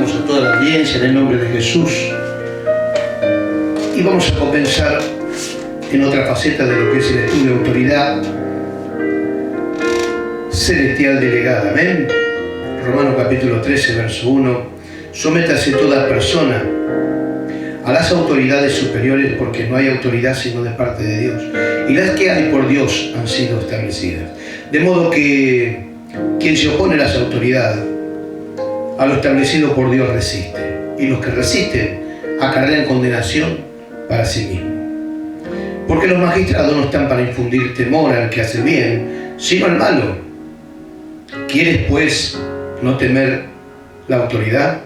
saludamos a toda la audiencia en el nombre de Jesús y vamos a comenzar en otra faceta de lo que es el estudio de autoridad celestial delegada. Amén. Romanos capítulo 13, verso 1. Sométase toda persona a las autoridades superiores, porque no hay autoridad sino de parte de Dios, y las que hay por Dios han sido establecidas. De modo que quien se opone a las autoridades, a lo establecido por Dios, resiste, y los que resisten acarrean condenación para sí mismos. Porque los magistrados no están para infundir temor al que hace bien, sino al malo. ¿Quieres pues no temer la autoridad?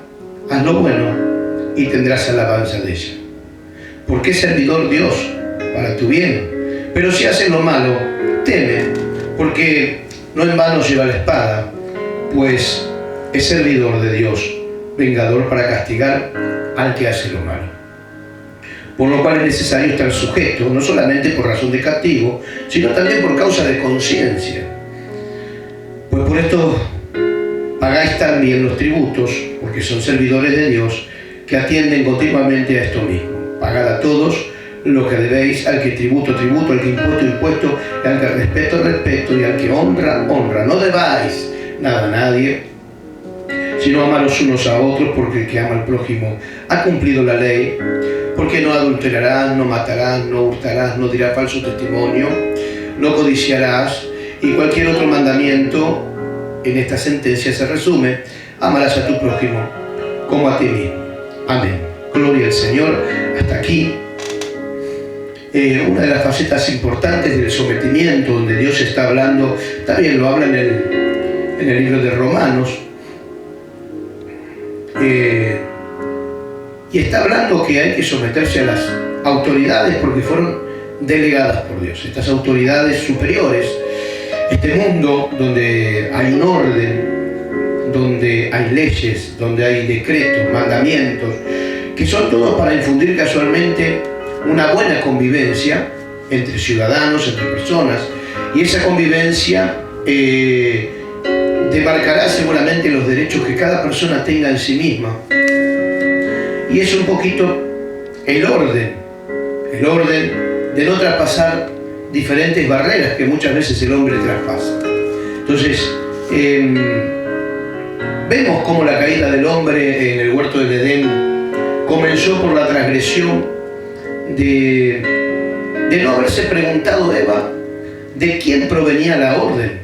Haz lo bueno y tendrás alabanza de ella. Porque es servidor Dios para tu bien. Pero si haces lo malo, teme, porque no en vano lleva la espada, pues es servidor de Dios, vengador para castigar al que hace lo malo. Por lo cual es necesario estar sujeto, no solamente por razón de castigo, sino también por causa de conciencia. Pues por esto pagáis también los tributos, porque son servidores de Dios, que atienden continuamente a esto mismo. Pagad a todos lo que debéis, al que tributo, tributo, al que impuesto, al que respeto, respeto, y al que honra, honra. No debáis nada a nadie, sino amar los unos a otros, porque el que ama al prójimo ha cumplido la ley. Porque no adulterarás, no matarás, no hurtarás, no dirás falso testimonio, no codiciarás, y cualquier otro mandamiento en esta sentencia se resume: amarás a tu prójimo como a ti mismo. Amén. Gloria al Señor. Hasta aquí una de las facetas importantes del sometimiento, donde Dios está hablando, también lo habla en el libro de Romanos, y está hablando que hay que someterse a las autoridades porque fueron delegadas por Dios. Estas autoridades superiores, este mundo donde hay un orden, donde hay leyes, donde hay decretos, mandamientos, que son todos para infundir casualmente una buena convivencia entre ciudadanos, entre personas, y esa convivencia demarcará seguramente los derechos que cada persona tenga en sí misma. Y es un poquito el orden de no traspasar diferentes barreras que muchas veces el hombre traspasa. Entonces, vemos cómo la caída del hombre en el huerto del Edén comenzó por la transgresión de no haberse preguntado Eva de quién provenía la orden,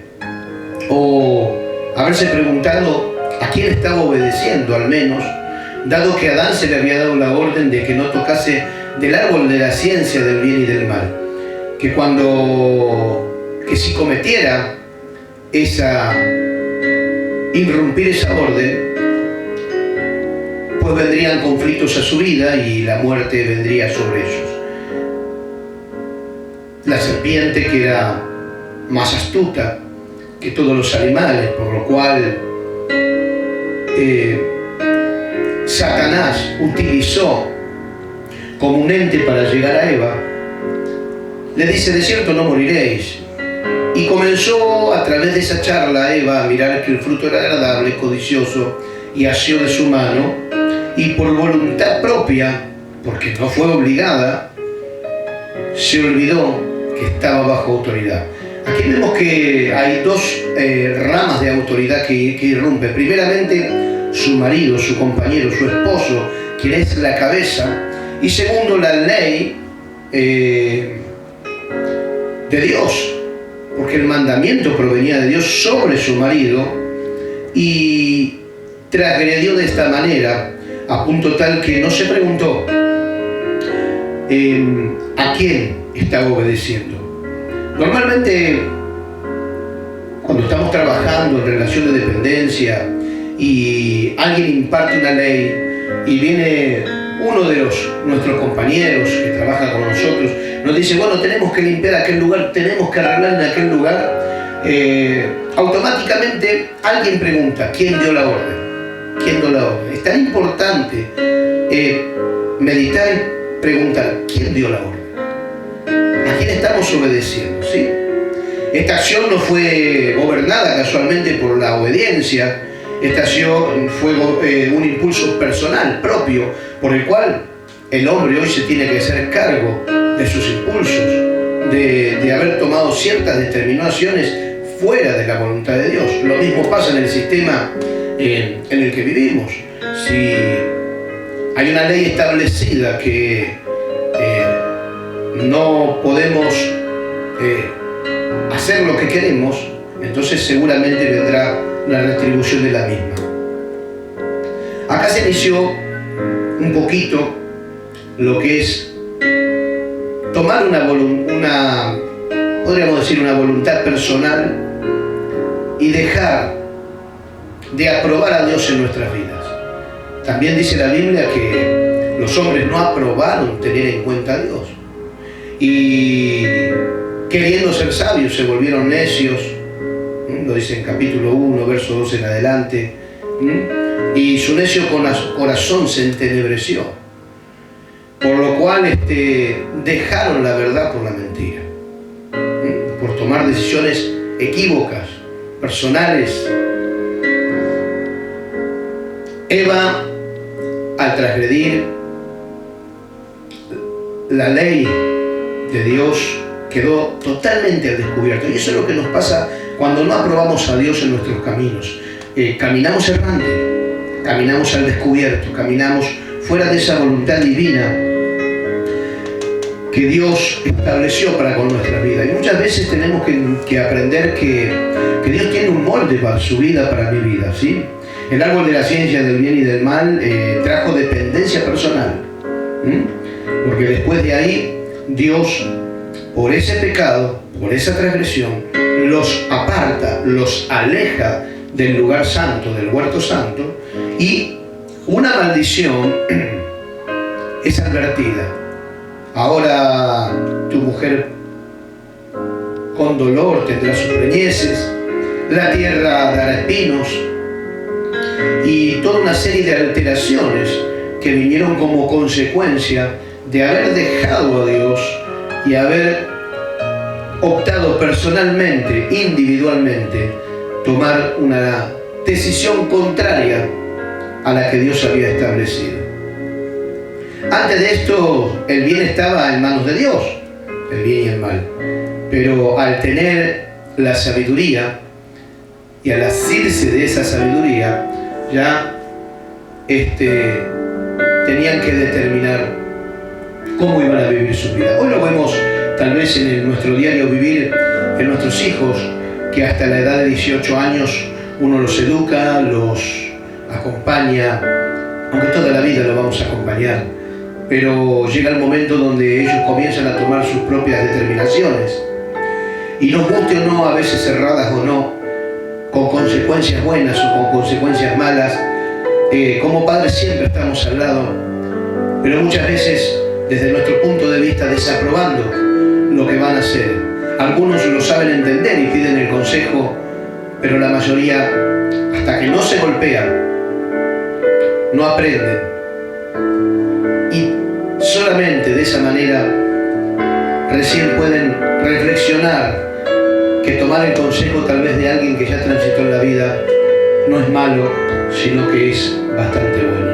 o haberse preguntado a quién estaba obedeciendo, al menos, dado que a Adán se le había dado la orden de que no tocase del árbol de la ciencia del bien y del mal, que si cometiera irrumpir esa orden, pues vendrían conflictos a su vida y la muerte vendría sobre ellos. La serpiente, que era más astuta que todos los animales, por lo cual Satanás utilizó como un ente para llegar a Eva, le dice: de cierto no moriréis. Y comenzó a través de esa charla Eva a mirar que el fruto era agradable, codicioso, y asió de su mano, y por voluntad propia, porque no fue obligada, se olvidó que estaba bajo autoridad. Aquí vemos que hay dos ramas de autoridad que irrumpe. Primeramente, su marido, su compañero, su esposo, quien es la cabeza. Y segundo, la ley de Dios, porque el mandamiento provenía de Dios sobre su marido, y transgredió de esta manera, a punto tal que no se preguntó a quién estaba obedeciendo. Normalmente, cuando estamos trabajando en relación de dependencia y alguien imparte una ley y viene uno de nuestros compañeros que trabaja con nosotros, nos dice: bueno, tenemos que limpiar aquel lugar, tenemos que arreglar en aquel lugar, automáticamente alguien pregunta: ¿quién dio la orden? ¿Quién dio la orden? Es tan importante meditar y preguntar: ¿quién dio la orden? ¿A quién estamos obedeciendo? ¿Sí? Esta acción no fue gobernada casualmente por la obediencia fue un impulso personal, propio, por el cual el hombre hoy se tiene que hacer cargo de sus impulsos, de haber tomado ciertas determinaciones fuera de la voluntad de Dios. Lo mismo pasa en el sistema en el que vivimos. Si hay una ley establecida que no podemos hacer lo que queremos, entonces seguramente vendrá la retribución de la misma. Acá se inició un poquito lo que es tomar podríamos decir, una voluntad personal y dejar de aprobar a Dios en nuestras vidas. También dice la Biblia que los hombres no aprobaron tener en cuenta a Dios y queriendo ser sabios se volvieron necios, lo dice en capítulo 1, verso 2 en adelante, y su necio corazón se entenebreció, por lo cual dejaron la verdad por la mentira, por tomar decisiones equívocas, personales. Eva, al transgredir la ley de Dios, quedó totalmente al descubierto. Y eso es lo que nos pasa cuando no aprobamos a Dios en nuestros caminos. Caminamos errante, caminamos al descubierto, caminamos fuera de esa voluntad divina que Dios estableció para con nuestra vida. Y muchas veces tenemos que aprender que Dios tiene un molde para su vida, para mi vida, ¿sí? El árbol de la ciencia del bien y del mal trajo dependencia personal, porque después de ahí Dios, por ese pecado, por esa transgresión, los aparta, los aleja del lugar santo, del huerto santo, y una maldición es advertida. Ahora tu mujer con dolor tendrá sus preñeces, la tierra dará espinos, y toda una serie de alteraciones que vinieron como consecuencia de haber dejado a Dios y haber optado personalmente, individualmente, tomar una decisión contraria a la que Dios había establecido. Antes de esto, el bien estaba en manos de Dios, el bien y el mal. Pero al tener la sabiduría y al asirse de esa sabiduría, ya tenían que determinar cómo iban a vivir su vida. Hoy lo vemos tal vez en nuestro diario vivir, en nuestros hijos, que hasta la edad de 18 años uno los educa, los acompaña, aunque toda la vida lo vamos a acompañar, pero llega el momento donde ellos comienzan a tomar sus propias determinaciones, y nos guste o no, a veces erradas o no, con consecuencias buenas o con consecuencias malas, como padres siempre estamos al lado, pero muchas veces desde nuestro punto de vista desaprobando lo que van a hacer. Algunos lo saben entender y piden el consejo, pero la mayoría, hasta que no se golpean, no aprenden. Y solamente de esa manera recién pueden reflexionar que tomar el consejo tal vez de alguien que ya transitó en la vida no es malo, sino que es bastante bueno.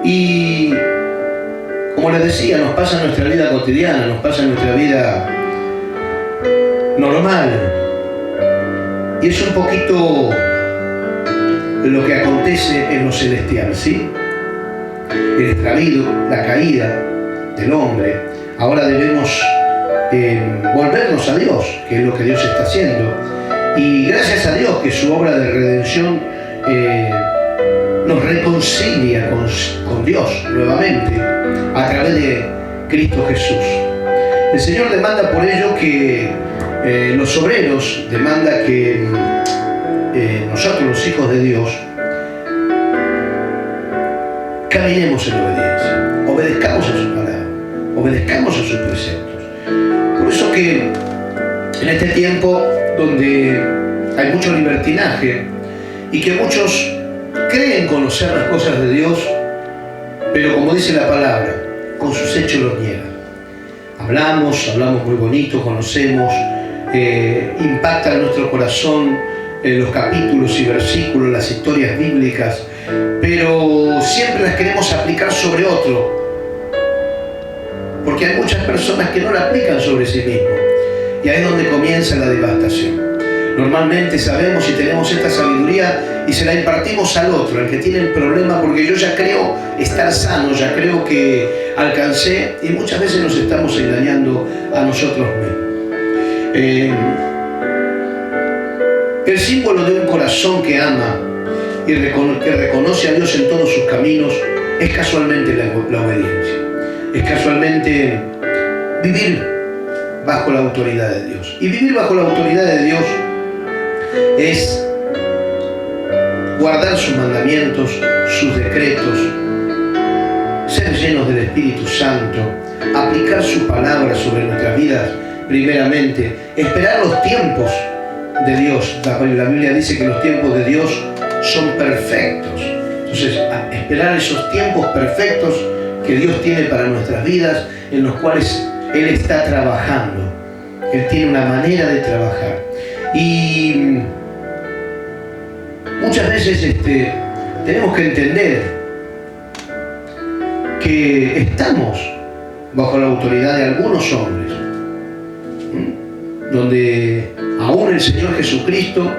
Y como les decía, nos pasa en nuestra vida cotidiana, nos pasa en nuestra vida normal. Y es un poquito lo que acontece en lo celestial, ¿sí? El extravío, la caída del hombre. Ahora debemos volvernos a Dios, que es lo que Dios está haciendo. Y gracias a Dios que su obra de redención nos reconcilia con Dios nuevamente a través de Cristo Jesús. El Señor demanda por ello que los obreros, demanda que nosotros los hijos de Dios caminemos en obediencia, obedezcamos a su palabra, obedezcamos a sus preceptos. Por eso que en este tiempo donde hay mucho libertinaje y que muchos creen conocer las cosas de Dios, pero como dice la palabra, con sus hechos los niegan. Hablamos muy bonito, conocemos, impacta en nuestro corazón los capítulos y versículos, las historias bíblicas, pero siempre las queremos aplicar sobre otro, porque hay muchas personas que no la aplican sobre sí mismos, y ahí es donde comienza la devastación. Normalmente sabemos y tenemos esta sabiduría y se la impartimos al otro, al que tiene el problema, porque yo ya creo estar sano, ya creo que alcancé, y muchas veces nos estamos engañando a nosotros mismos. El símbolo de un corazón que ama y que reconoce a Dios en todos sus caminos es casualmente la obediencia, es casualmente vivir bajo la autoridad de Dios. Y vivir bajo la autoridad de Dios es guardar sus mandamientos, sus decretos, ser llenos del Espíritu Santo, aplicar su palabra sobre nuestras vidas primeramente, esperar los tiempos de Dios. La Biblia dice que los tiempos de Dios son perfectos. Entonces, esperar esos tiempos perfectos que Dios tiene para nuestras vidas, en los cuales Él está trabajando. Él tiene una manera de trabajar. Y muchas veces tenemos que entender que estamos bajo la autoridad de algunos hombres, donde aún el Señor Jesucristo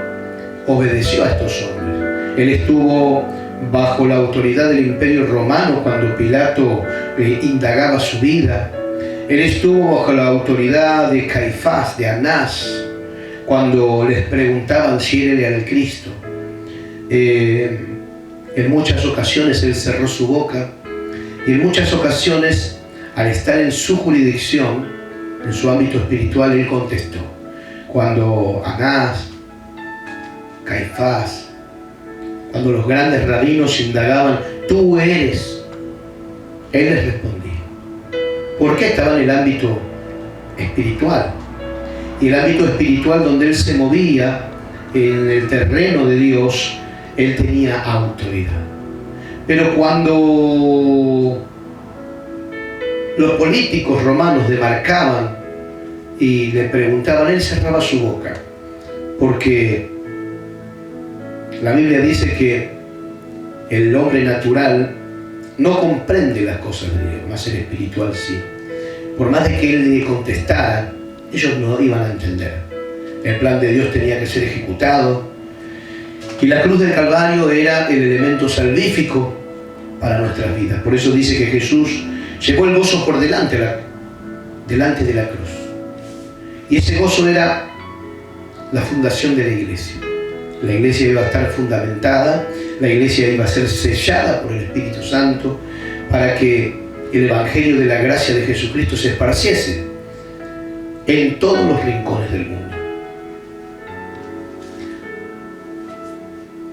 obedeció a estos hombres. Él estuvo bajo la autoridad del Imperio Romano cuando Pilato indagaba su vida. Él estuvo bajo la autoridad de Caifás, de Anás, cuando les preguntaban si él era el Cristo. En muchas ocasiones él cerró su boca, y en muchas ocasiones, al estar en su jurisdicción, en su ámbito espiritual, él contestó. Cuando Anás, Caifás, cuando los grandes rabinos indagaban, tú eres, él les respondía. Porque estaba en el ámbito espiritual. Y el ámbito espiritual donde él se movía, en el terreno de Dios, él tenía autoridad. Pero cuando los políticos romanos demarcaban y le preguntaban, él cerraba su boca, porque la Biblia dice que el hombre natural no comprende las cosas de Dios, más el espiritual sí. Por más de que él le contestara, ellos no iban a entender. El plan de Dios tenía que ser ejecutado, y la cruz del Calvario era el elemento salvífico para nuestras vidas. Por eso dice que Jesús llevó el gozo por delante de la cruz. Y ese gozo era la fundación de la iglesia. La iglesia iba a estar fundamentada, la iglesia iba a ser sellada por el Espíritu Santo para que el Evangelio de la gracia de Jesucristo se esparciese en todos los rincones del mundo.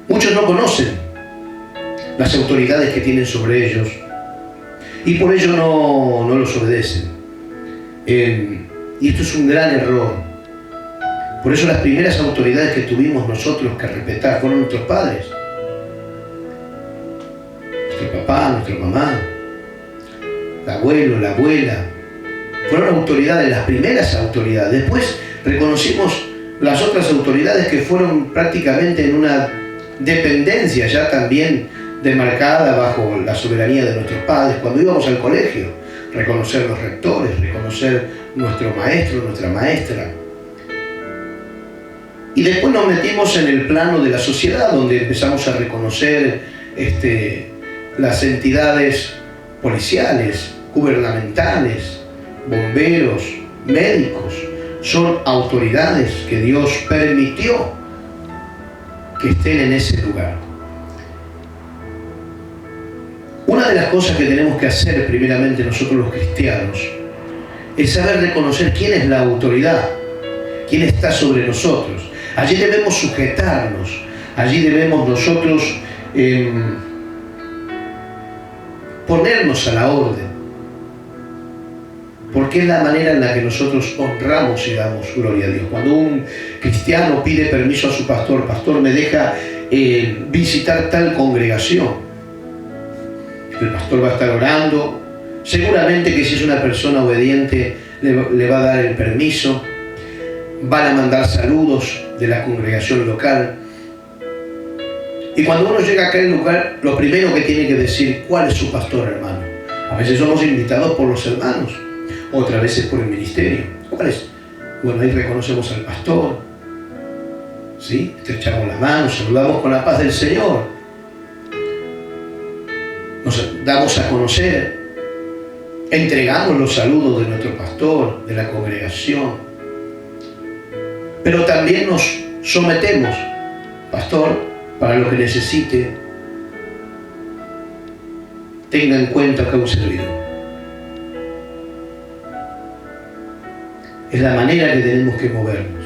Muchos no conocen las autoridades que tienen sobre ellos y por ello no los obedecen. Y esto es un gran error. Por eso las primeras autoridades que tuvimos nosotros que respetar fueron nuestros padres, nuestro papá, nuestra mamá, el abuelo, la abuela. Fueron autoridades, las primeras autoridades. Después reconocimos las otras autoridades que fueron prácticamente en una dependencia ya también demarcada bajo la soberanía de nuestros padres. Cuando íbamos al colegio, reconocer los rectores, reconocer nuestro maestro, nuestra maestra. Y después nos metimos en el plano de la sociedad, donde empezamos a reconocer las entidades policiales, gubernamentales, bomberos, médicos. Son autoridades que Dios permitió que estén en ese lugar. Una de las cosas que tenemos que hacer primeramente nosotros los cristianos es saber reconocer quién es la autoridad, quién está sobre nosotros. Allí debemos sujetarnos, allí debemos nosotros ponernos a la orden, porque es la manera en la que nosotros honramos y damos gloria a Dios. Cuando un cristiano pide permiso a su pastor, pastor, me deja visitar tal congregación, el pastor va a estar orando, seguramente que si es una persona obediente le va a dar el permiso. van a mandar saludos de la congregación local. Y cuando uno llega a aquel lugar, lo primero que tiene que decir, ¿cuál es su pastor, hermano? A veces somos invitados por los hermanos, otras veces por el ministerio. ¿Cuál es? Bueno, ahí reconocemos al pastor, ¿sí? Estrechamos la mano, saludamos con la paz del Señor. Nos damos a conocer, entregamos los saludos de nuestro pastor, de la congregación. Pero también nos sometemos, pastor, para lo que necesite, tenga en cuenta que ha un servidor. Es la manera que tenemos que movernos.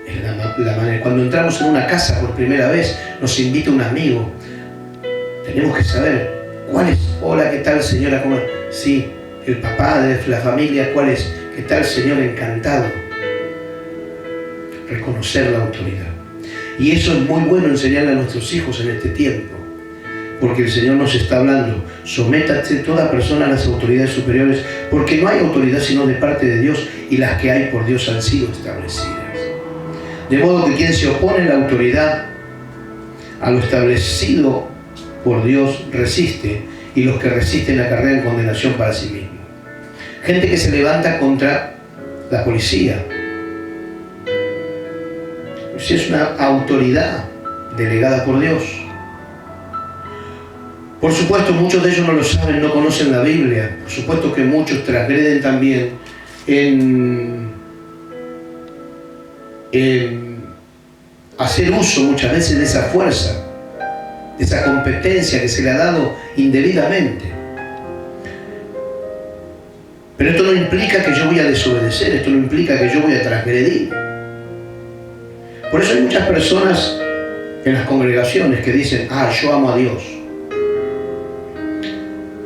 Es la manera. Cuando entramos en una casa por primera vez, nos invita un amigo. Tenemos que saber cuál es. Hola, ¿qué tal, señora? ¿Cómo? Sí, el papá de la familia, ¿cuál es? ¿Qué tal, señor? Encantado. Reconocer la autoridad. Y eso es muy bueno enseñarle a nuestros hijos en este tiempo. Porque el Señor nos está hablando, sométate toda persona a las autoridades superiores, porque no hay autoridad sino de parte de Dios, y las que hay por Dios han sido establecidas. De modo que quien se opone a la autoridad, a lo establecido por Dios, resiste, y los que resisten acarrean condenación para sí mismos. Gente que se levanta contra la policía. Si es una autoridad delegada por Dios. Por supuesto, muchos de ellos no lo saben, no conocen la Biblia. Por supuesto que muchos transgreden también en hacer uso muchas veces de esa fuerza, de esa competencia que se le ha dado indebidamente. Pero esto no implica que yo voy a desobedecer, esto no implica que yo voy a transgredir. Por eso hay muchas personas en las congregaciones que dicen, yo amo a Dios.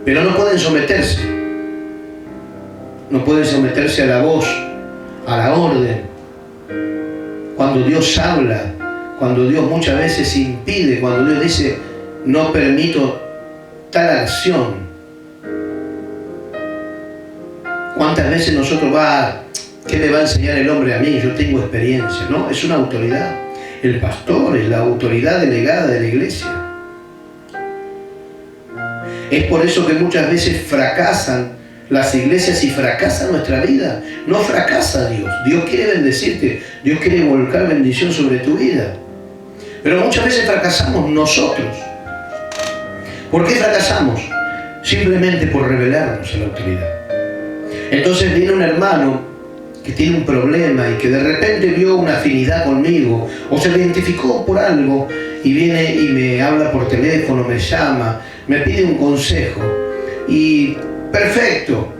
Pero no pueden someterse. No pueden someterse a la voz, a la orden. Cuando Dios habla, cuando Dios muchas veces impide, cuando Dios dice, no permito tal acción. ¿Cuántas veces nosotros qué me va a enseñar el hombre a mí? Yo tengo experiencia, ¿no? Es una autoridad. El pastor es la autoridad delegada de la iglesia. Es por eso que muchas veces fracasan las iglesias y fracasa nuestra vida. No fracasa Dios. Dios quiere bendecirte. Dios quiere volcar bendición sobre tu vida. Pero muchas veces fracasamos nosotros. ¿Por qué fracasamos? Simplemente por rebelarnos a la autoridad. Entonces viene un hermano que tiene un problema y que de repente vio una afinidad conmigo o se identificó por algo y viene y me habla por teléfono, me llama, me pide un consejo y perfecto,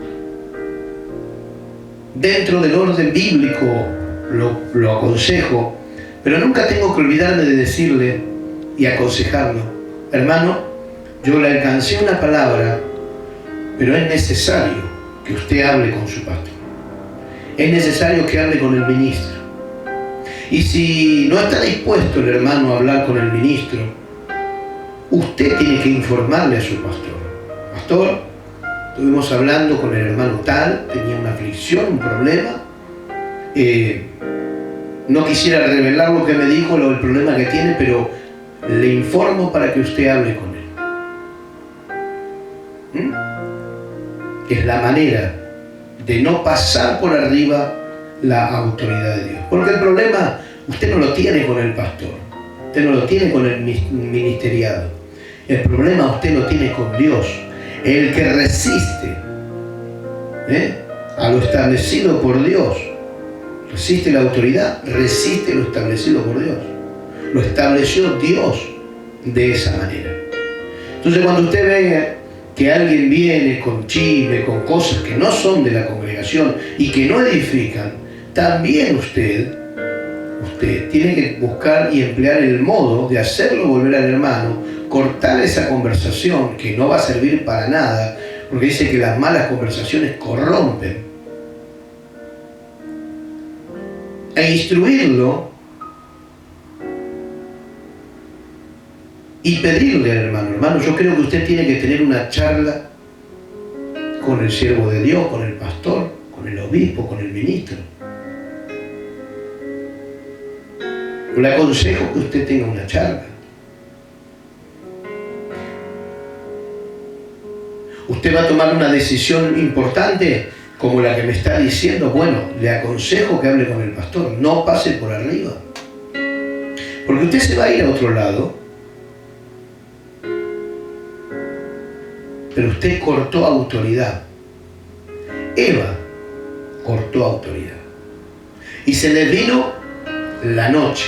dentro del orden bíblico lo aconsejo, pero nunca tengo que olvidarme de decirle y aconsejarlo, hermano, yo le alcancé una palabra, pero es necesario que usted hable con su pastor, es necesario que hable con el ministro. Y si no está dispuesto el hermano a hablar con el ministro, usted tiene que informarle a su pastor. Pastor, estuvimos hablando con el hermano tal, tenía una aflicción, un problema. No quisiera revelar lo que me dijo, el problema que tiene, pero le informo para que usted hable con él. Es la manera de no pasar por arriba la autoridad de Dios. Porque el problema usted no lo tiene con el pastor, usted no lo tiene con el ministeriado. El problema usted lo tiene con Dios, el que resiste a lo establecido por Dios. Resiste la autoridad, resiste lo establecido por Dios. Lo estableció Dios de esa manera. Entonces cuando usted ve que alguien viene con chisme, con cosas que no son de la congregación y que no edifican, también usted tiene que buscar y emplear el modo de hacerlo volver al hermano, cortar esa conversación que no va a servir para nada, porque dice que las malas conversaciones corrompen, e instruirlo y pedirle al hermano, yo creo que usted tiene que tener una charla con el siervo de Dios, con el pastor, con el obispo, con el ministro. Le aconsejo que usted tenga una charla. Usted va a tomar una decisión importante como la que me está diciendo. Bueno, le aconsejo que hable con el pastor. No pase por arriba. Porque usted se va a ir a otro lado. Pero usted cortó autoridad. Eva cortó autoridad. Y se le vino la noche.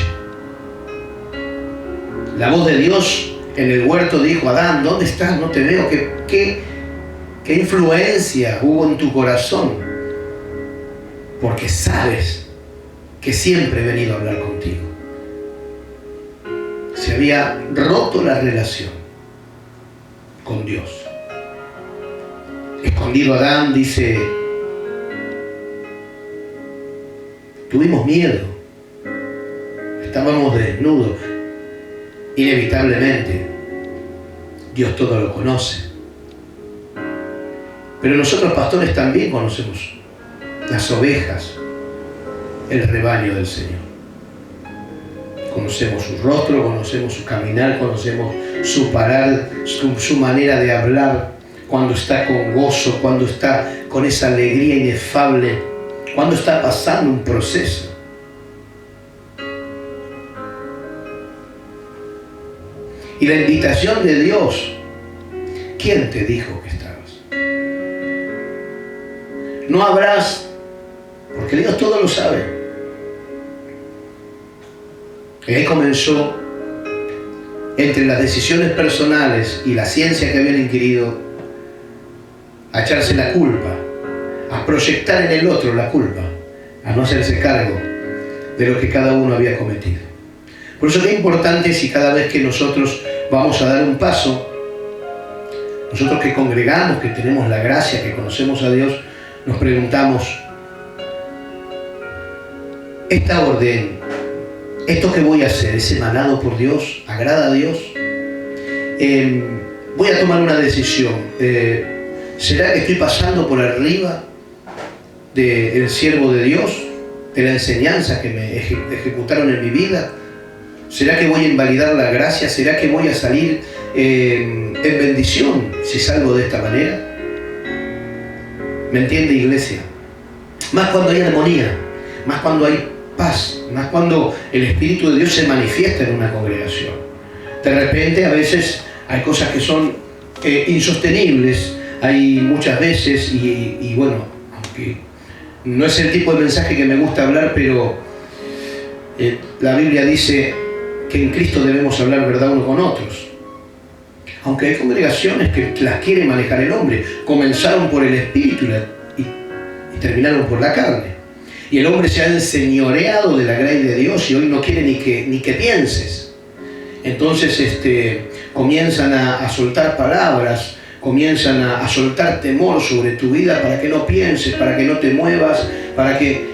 La voz de Dios en el huerto dijo: Adán, ¿dónde estás? No te veo. ¿Qué influencia hubo en tu corazón? Porque sabes que siempre he venido a hablar contigo. Se había roto la relación con Dios. Escondido Adán, dice, tuvimos miedo, estábamos desnudos. Inevitablemente, Dios todo lo conoce. Pero nosotros, pastores, también conocemos las ovejas, el rebaño del Señor. Conocemos su rostro, conocemos su caminar, conocemos su parar, su manera de hablar, cuando está con gozo, cuando está con esa alegría inefable, cuando está pasando un proceso. Y la invitación de Dios, ¿quién te dijo que estabas? No habrás, porque Dios todo lo sabe. Y ahí comenzó, entre las decisiones personales y la ciencia que habían adquirido, a echarse la culpa, a proyectar en el otro la culpa, a no hacerse cargo de lo que cada uno había cometido. Por eso qué importante si cada vez que nosotros vamos a dar un paso, nosotros que congregamos, que tenemos la gracia, que conocemos a Dios, nos preguntamos, esta orden, esto que voy a hacer, ¿es emanado por Dios? ¿Agrada a Dios? Voy a tomar una decisión. ¿Será que estoy pasando por arriba del siervo de Dios, de la enseñanza que me ejecutaron en mi vida? ¿Será que voy a invalidar la gracia? ¿Será que voy a salir en bendición si salgo de esta manera? ¿Me entiende, iglesia? Más cuando hay armonía, más cuando hay paz, más cuando el Espíritu de Dios se manifiesta en una congregación. De repente, a veces hay cosas que son insostenibles. Hay muchas veces, y bueno, aunque no es el tipo de mensaje que me gusta hablar, pero la Biblia dice que en Cristo debemos hablar verdad unos con otros. Aunque hay congregaciones que las quiere manejar el hombre, comenzaron por el Espíritu y terminaron por la carne. Y el hombre se ha enseñoreado de la gracia de Dios y hoy no quiere ni que pienses. Entonces comienzan a soltar palabras, comienzan a soltar temor sobre tu vida para que no pienses, para que no te muevas,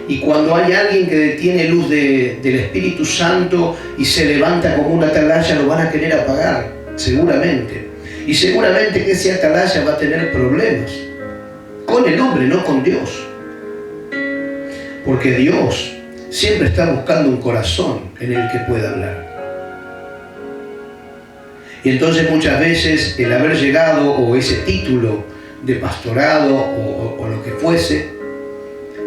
y cuando hay alguien que tiene luz del Espíritu Santo y se levanta como una atalaya, lo van a querer apagar, seguramente. Y seguramente que ese atalaya va a tener problemas con el hombre, no con Dios. Porque Dios siempre está buscando un corazón en el que pueda hablar. Y entonces muchas veces el haber llegado, o ese título de pastorado, o lo que fuese,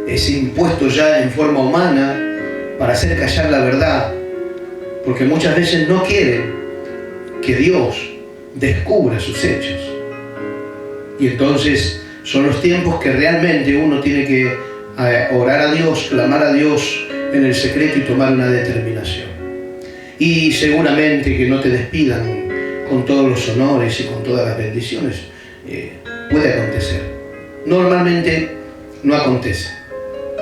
es impuesto ya en forma humana para hacer callar la verdad, porque muchas veces no quieren que Dios descubra sus hechos. Y entonces son los tiempos que realmente uno tiene que orar a Dios, clamar a Dios en el secreto y tomar una determinación. Y seguramente que no te despidan con todos los honores y con todas las bendiciones. Puede acontecer. Normalmente no acontece,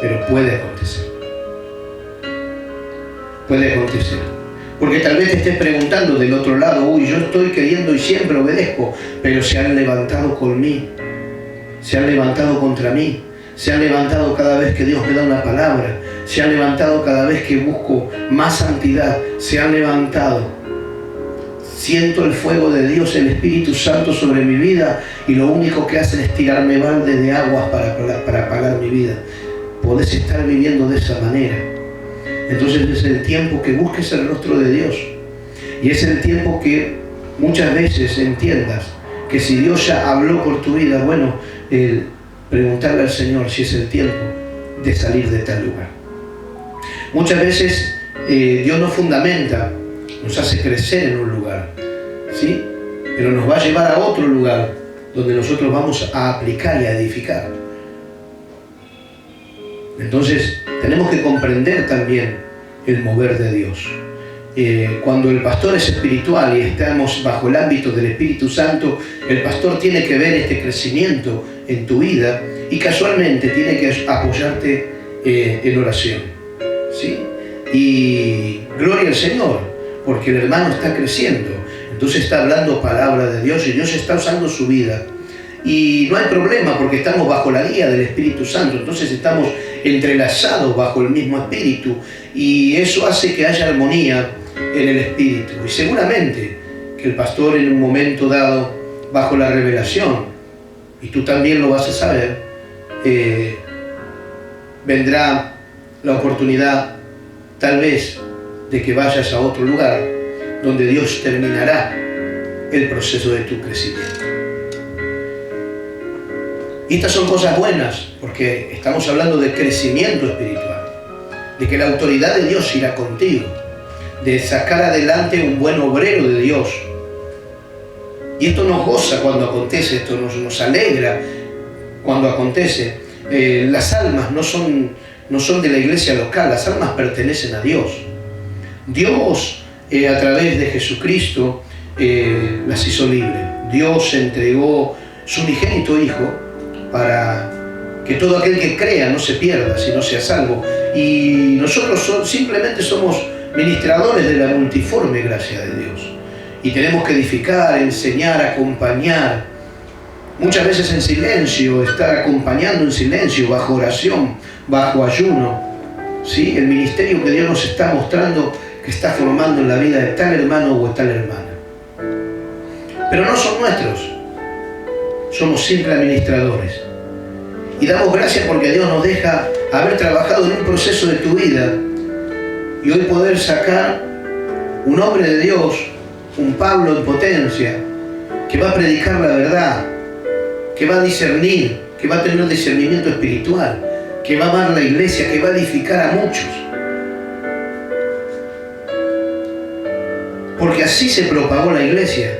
pero puede acontecer. Puede acontecer. Porque tal vez te estés preguntando del otro lado, uy, yo estoy queriendo y siempre obedezco, pero se han levantado con mí, se han levantado contra mí, se han levantado cada vez que Dios me da una palabra, se han levantado cada vez que busco más santidad, se han levantado. Siento el fuego de Dios, el Espíritu Santo sobre mi vida, y lo único que hacen es tirarme balde de aguas para apagar mi vida. Podés estar viviendo de esa manera. Entonces es el tiempo que busques el rostro de Dios. Y es el tiempo que muchas veces entiendas que si Dios ya habló por tu vida, bueno, preguntarle al Señor si es el tiempo de salir de tal lugar. Muchas veces Dios nos fundamenta, nos hace crecer en un lugar, ¿sí? Pero nos va a llevar a otro lugar donde nosotros vamos a aplicar y a edificar. Entonces tenemos que comprender también el mover de Dios. Cuando el pastor es espiritual y estamos bajo el ámbito del Espíritu Santo, el pastor tiene que ver este crecimiento en tu vida y casualmente tiene que apoyarte en oración, ¿sí? Y gloria al Señor, porque el hermano está creciendo, entonces está hablando palabra de Dios y Dios está usando su vida. Y no hay problema porque estamos bajo la guía del Espíritu Santo, entonces estamos entrelazados bajo el mismo Espíritu y eso hace que haya armonía en el Espíritu. Y seguramente que el pastor en un momento dado, bajo la revelación, y tú también lo vas a saber, vendrá la oportunidad tal vez de que vayas a otro lugar donde Dios terminará el proceso de tu crecimiento. Y estas son cosas buenas, porque estamos hablando de crecimiento espiritual, de que la autoridad de Dios irá contigo, de sacar adelante un buen obrero de Dios. Y esto nos goza cuando acontece, esto nos alegra cuando acontece. Las almas no son de la iglesia local, las almas pertenecen a Dios. Dios, a través de Jesucristo, las hizo libres. Dios entregó su unigénito Hijo para que todo aquel que crea no se pierda, sino sea salvo. Y nosotros simplemente somos ministradores de la multiforme gracia de Dios. Y tenemos que edificar, enseñar, acompañar. Muchas veces en silencio, estar acompañando en silencio, bajo oración, bajo ayuno. ¿Sí? El ministerio que Dios nos está mostrando que está formando en la vida de tal hermano o de tal hermana. Pero no son nuestros. Somos simples administradores. Y damos gracias porque Dios nos deja haber trabajado en un proceso de tu vida y hoy poder sacar un hombre de Dios, un Pablo en potencia, que va a predicar la verdad, que va a discernir, que va a tener un discernimiento espiritual, que va a amar la iglesia, que va a edificar a muchos. Porque así se propagó la iglesia.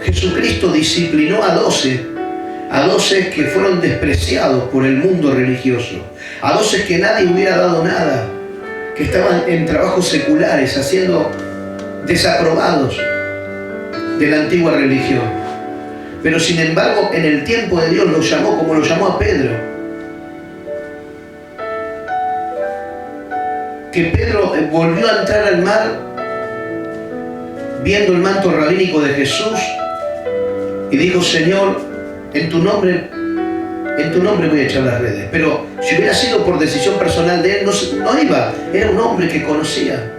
Jesucristo disciplinó a 12 que fueron despreciados por el mundo religioso, a 12 que nadie hubiera dado nada, que estaban en trabajos seculares, siendo desaprobados de la antigua religión. Pero sin embargo, en el tiempo de Dios los llamó como lo llamó a Pedro. Que Pedro volvió a entrar al mar, viendo el manto rabínico de Jesús, y dijo: Señor, en tu nombre voy a echar las redes. Pero si hubiera sido por decisión personal de él, no iba. Era un hombre que conocía.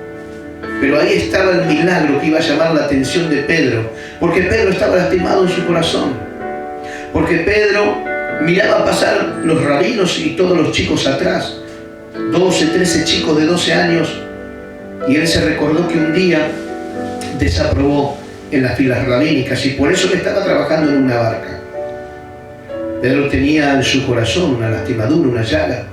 Pero ahí estaba el milagro que iba a llamar la atención de Pedro. Porque Pedro estaba lastimado en su corazón. Porque Pedro miraba pasar los rabinos y todos los chicos atrás. 12, 13 chicos de 12 años. Y él se recordó que un día desaprobó en las filas rabínicas y por eso le estaba trabajando en una barca. Pedro tenía en su corazón una lastimadura, una llaga.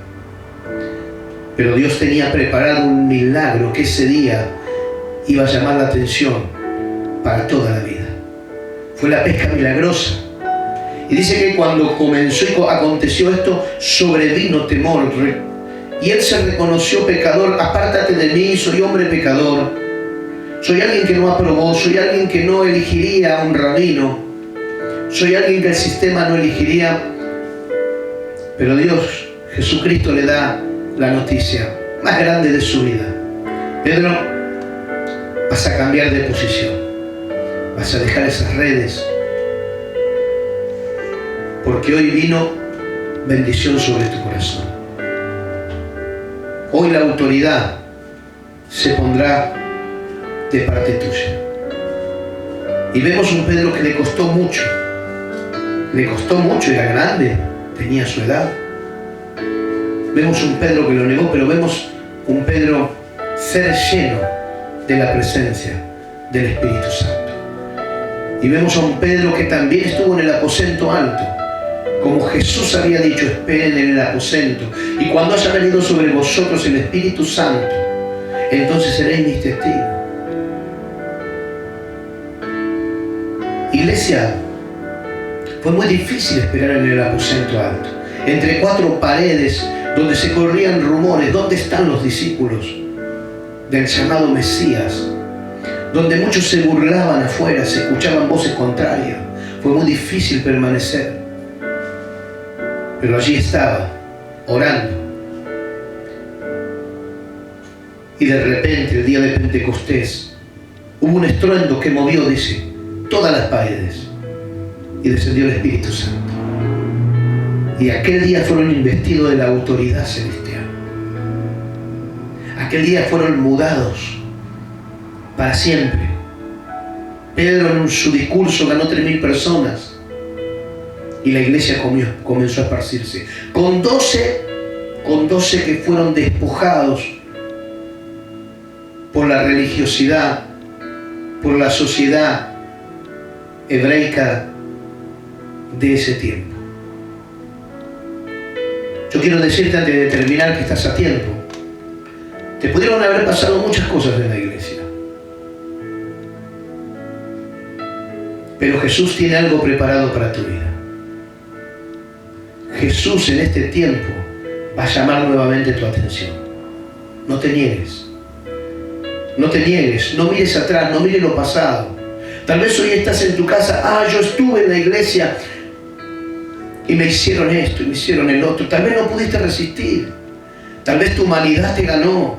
Pero Dios tenía preparado un milagro que ese día iba a llamar la atención para toda la vida. Fue la pesca milagrosa. Y dice que cuando comenzó y aconteció esto, sobrevino temor. Y él se reconoció pecador. Apártate de mí, soy hombre pecador. Soy alguien que no aprobó, soy alguien que no elegiría a un rabino, soy alguien que el sistema no elegiría. Pero Dios, Jesucristo, le da la noticia más grande de su vida. Pedro, vas a cambiar de posición, vas a dejar esas redes, porque hoy vino bendición sobre tu corazón. Hoy la autoridad se pondrá de parte tuya. Y vemos un Pedro que le costó mucho, era grande, tenía su edad. Vemos un Pedro que lo negó, pero vemos Un Pedro ser lleno de la presencia del Espíritu Santo. Y vemos a un Pedro que también estuvo en el aposento alto. Como Jesús había dicho, esperen en el aposento. Y cuando haya venido sobre vosotros el Espíritu Santo, entonces seréis mis testigos. Iglesia, fue muy difícil esperar en el aposento alto. Entre cuatro paredes donde se corrían rumores, ¿dónde están los discípulos del llamado Mesías? Donde muchos se burlaban afuera, se escuchaban voces contrarias. Fue muy difícil permanecer. Pero allí estaba, orando. Y de repente, el día de Pentecostés, hubo un estruendo que movió, dice, todas las paredes. Y descendió el Espíritu Santo. Y aquel día fueron investidos de la autoridad celestial. Aquel día fueron mudados para siempre. Pedro en su discurso ganó 3.000 personas. Y la iglesia comenzó a esparcirse. Con 12 que fueron despojados por la religiosidad, por la sociedad hebraica de ese tiempo. Yo quiero decirte antes de terminar que estás a tiempo. Te pudieron haber pasado muchas cosas en la iglesia. Pero Jesús tiene algo preparado para tu vida. Jesús en este tiempo va a llamar nuevamente tu atención. No te niegues. No te niegues. No mires atrás, no mires lo pasado. Tal vez hoy estás en tu casa. Yo estuve en la iglesia y me hicieron esto y me hicieron el otro. Tal vez no pudiste resistir. Tal vez tu humanidad te ganó.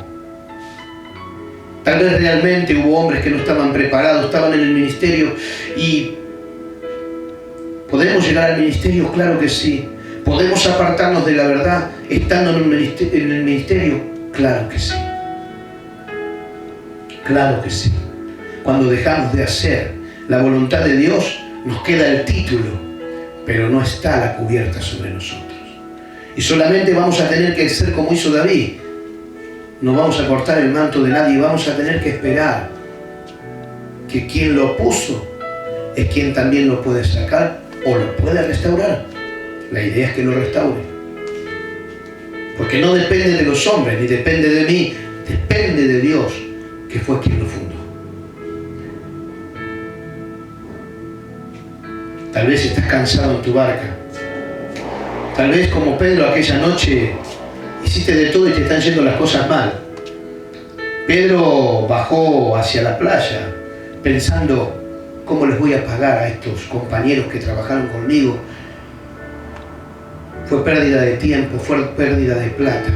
Tal vez realmente hubo hombres que no estaban preparados, estaban en el ministerio. ¿Y podemos llegar al ministerio? Claro que sí. ¿Podemos apartarnos de la verdad estando en el ministerio? Claro que sí. Claro que sí. Cuando dejamos de hacer la voluntad de Dios, nos queda el título, pero no está la cubierta sobre nosotros. Y solamente vamos a tener que ser como hizo David. No vamos a cortar el manto de nadie, vamos a tener que esperar que quien lo puso es quien también lo puede sacar o lo puede restaurar. La idea es que lo restaure. Porque no depende de los hombres, ni depende de mí, depende de Dios, que fue quien lo fundó. Tal vez estás cansado en tu barca. Tal vez como Pedro aquella noche hiciste de todo y te están yendo las cosas mal. Pedro bajó hacia la playa pensando, ¿cómo les voy a pagar a estos compañeros que trabajaron conmigo? Fue pérdida de tiempo, fue pérdida de plata.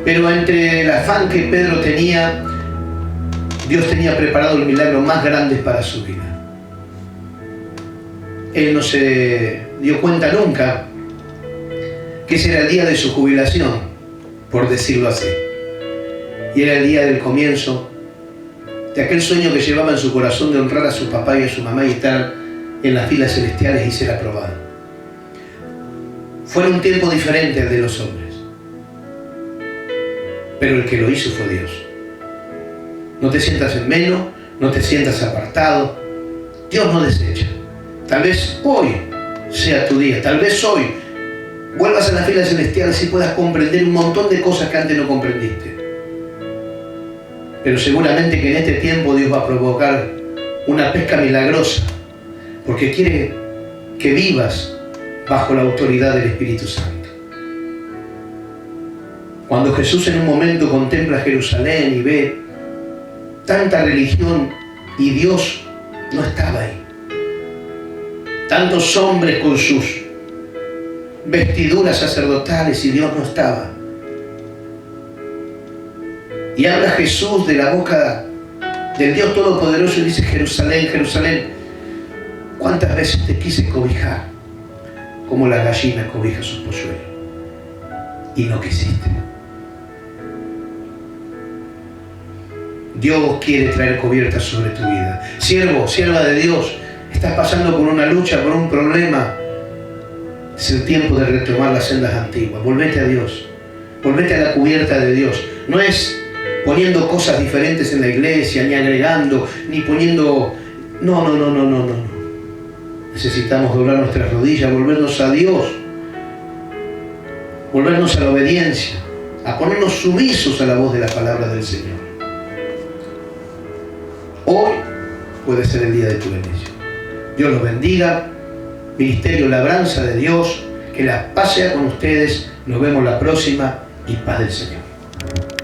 Pero entre el afán que Pedro tenía, Dios tenía preparado el milagro más grande para su vida. Él no se dio cuenta nunca que ese era el día de su jubilación, por decirlo así. Y era el día del comienzo de aquel sueño que llevaba en su corazón de honrar a su papá y a su mamá y estar en las filas celestiales y ser aprobado. Fue un tiempo diferente al de los hombres. Pero el que lo hizo fue Dios. No te sientas en menos, no te sientas apartado. Dios no desecha. Tal vez hoy sea tu día, tal vez hoy vuelvas a las filas celestiales y puedas comprender un montón de cosas que antes no comprendiste. Pero seguramente que en este tiempo Dios va a provocar una pesca milagrosa, porque quiere que vivas bajo la autoridad del Espíritu Santo. Cuando Jesús en un momento contempla Jerusalén y ve tanta religión y Dios no estaba ahí. Tantos hombres con sus vestiduras sacerdotales y Dios no estaba. Y habla Jesús de la boca del Dios Todopoderoso y dice, Jerusalén, Jerusalén, ¿cuántas veces te quise cobijar como la gallina cobija sus polluelos? Y no quisiste. Dios quiere traer cubierta sobre tu vida. Siervo, sierva de Dios, estás pasando por una lucha, por un problema. Es el tiempo de retomar las sendas antiguas. Volvete a Dios. Volvete a la cubierta de Dios. No es poniendo cosas diferentes en la iglesia, ni agregando, ni poniendo... No. Necesitamos doblar nuestras rodillas, volvernos a Dios, volvernos a la obediencia, a ponernos sumisos a la voz de la palabra del Señor. Hoy puede ser el día de tu bendición. Dios los bendiga. Ministerio Labranza de Dios. Que la paz sea con ustedes. Nos vemos la próxima y paz del Señor.